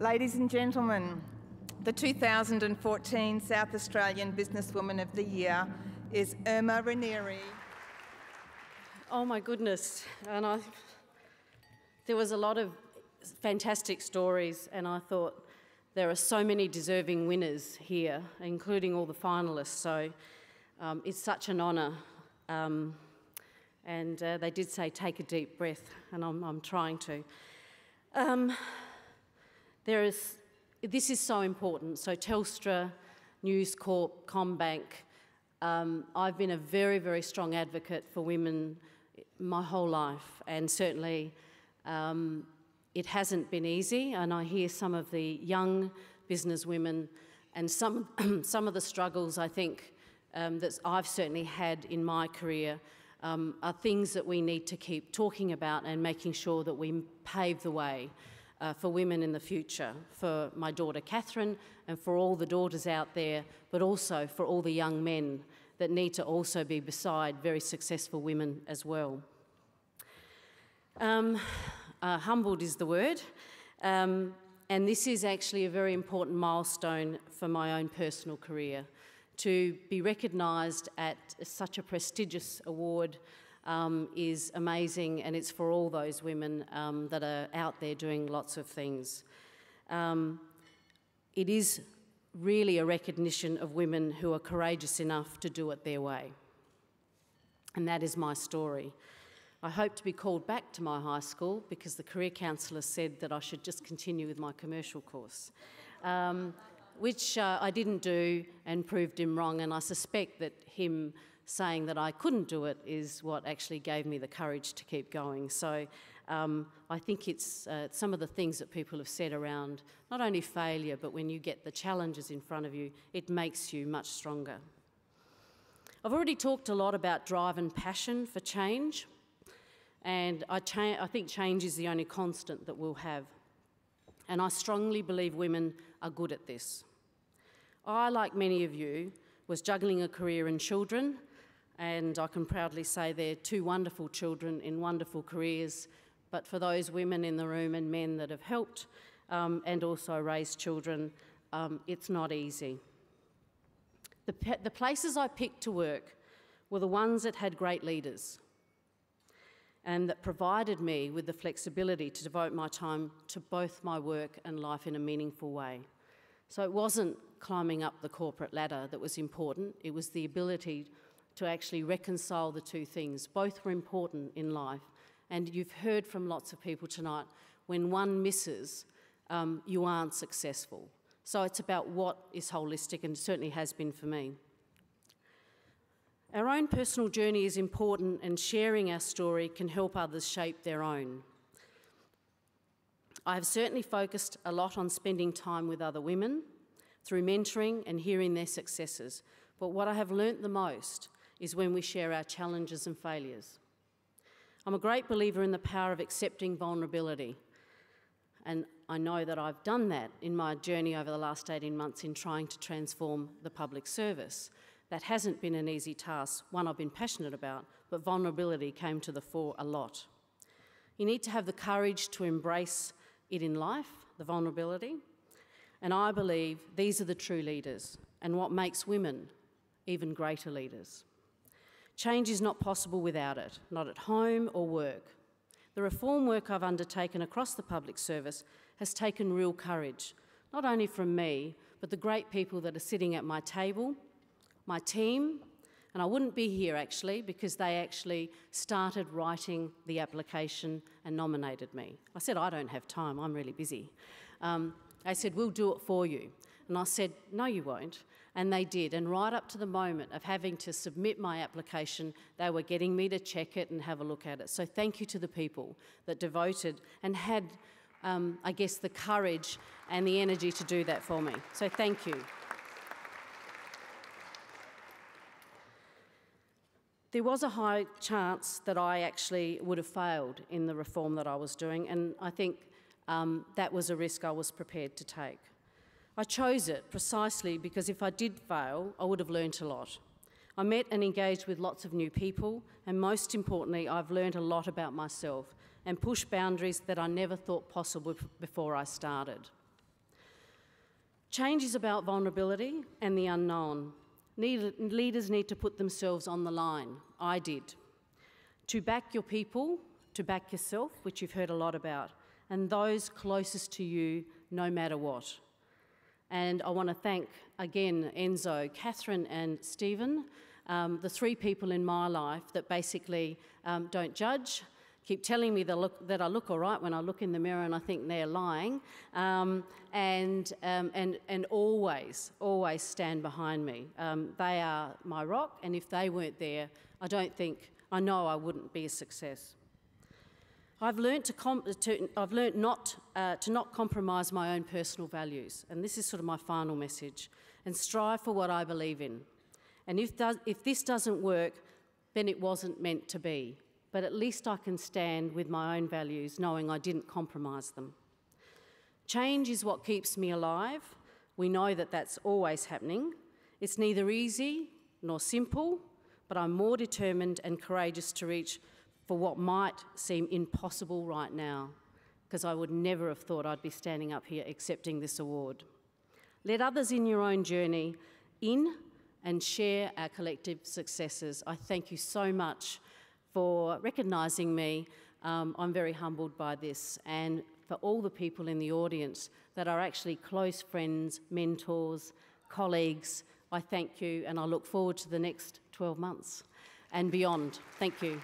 Ladies and gentlemen, the 2014 South Australian Businesswoman of the Year is Erma Ranieri. Oh my goodness, there was a lot of fantastic stories, and I thought there are so many deserving winners here, including all the finalists, so it's such an honour. And they did say take a deep breath, and I'm trying to. This is so important. So Telstra, News Corp, CommBank, I've been a very, very strong advocate for women my whole life, and certainly it hasn't been easy, and I hear some of the young businesswomen and some of the struggles I think that I've certainly had in my career are things that we need to keep talking about and making sure that we pave the way for women in the future, for my daughter Catherine and for all the daughters out there, but also for all the young men that need to also be beside very successful women as well. Humbled is the word, and this is actually a very important milestone for my own personal career. To be recognised at such a prestigious award is amazing, and it's for all those women that are out there doing lots of things. It is really a recognition of women who are courageous enough to do it their way. And that is my story. I hope to be called back to my high school because the career counsellor said that I should just continue with my commercial course. Which I didn't do and proved him wrong, and I suspect that him saying that I couldn't do it is what actually gave me the courage to keep going. So I think it's some of the things that people have said around not only failure, but when you get the challenges in front of you, it makes you much stronger. I've already talked a lot about drive and passion for change, and I think change is the only constant that we'll have. And I strongly believe women are good at this. I, like many of you, was juggling a career and children, and I can proudly say they're two wonderful children in wonderful careers, but for those women in the room and men that have helped and also raised children, it's not easy. The places I picked to work were the ones that had great leaders and that provided me with the flexibility to devote my time to both my work and life in a meaningful way. So it wasn't climbing up the corporate ladder that was important, it was the ability to actually reconcile the two things. Both were important in life, and you've heard from lots of people tonight, when one misses, you aren't successful. So it's about what is holistic, and certainly has been for me. Our own personal journey is important, and sharing our story can help others shape their own. I have certainly focused a lot on spending time with other women through mentoring and hearing their successes. But what I have learnt the most is when we share our challenges and failures. I'm a great believer in the power of accepting vulnerability. And I know that I've done that in my journey over the last 18 months in trying to transform the public service. That hasn't been an easy task, one I've been passionate about, but vulnerability came to the fore a lot. You need to have the courage to embrace it in life, the vulnerability, and I believe these are the true leaders and what makes women even greater leaders. Change is not possible without it, not at home or work. The reform work I've undertaken across the public service has taken real courage, not only from me, but the great people that are sitting at my table, my team, and I wouldn't be here actually because they actually started writing the application and nominated me. I said, I don't have time, I'm really busy. They said, we'll do it for you. And I said, no, you won't. And they did. And right up to the moment of having to submit my application, they were getting me to check it and have a look at it. So thank you to the people that devoted and had, I guess, the courage and the energy to do that for me. So thank you. There was a high chance that I actually would have failed in the reform that I was doing, and I think that was a risk I was prepared to take. I chose it precisely because if I did fail, I would have learnt a lot. I met and engaged with lots of new people, and most importantly, I've learnt a lot about myself and pushed boundaries that I never thought possible before I started. Change is about vulnerability and the unknown. Leaders need to put themselves on the line. I did. To back your people, to back yourself, which you've heard a lot about, and those closest to you, no matter what. And I want to thank, again, Enzo, Catherine and Stephen, the three people in my life that basically don't judge, keep telling me that I look all right when I look in the mirror and I think they're lying, and always stand behind me. They are my rock, and if they weren't there, I know I wouldn't be a success. I've learnt not to compromise my own personal values, and this is sort of my final message, and strive for what I believe in. And if this doesn't work, then it wasn't meant to be. But at least I can stand with my own values, knowing I didn't compromise them. Change is what keeps me alive. We know that that's always happening. It's neither easy nor simple, but I'm more determined and courageous to reach for what might seem impossible right now, because I would never have thought I'd be standing up here accepting this award. Let others in your own journey in and share our collective successes. I thank you so much for recognising me. I'm very humbled by this, and for all the people in the audience that are actually close friends, mentors, colleagues, I thank you, and I look forward to the next 12 months and beyond. Thank you.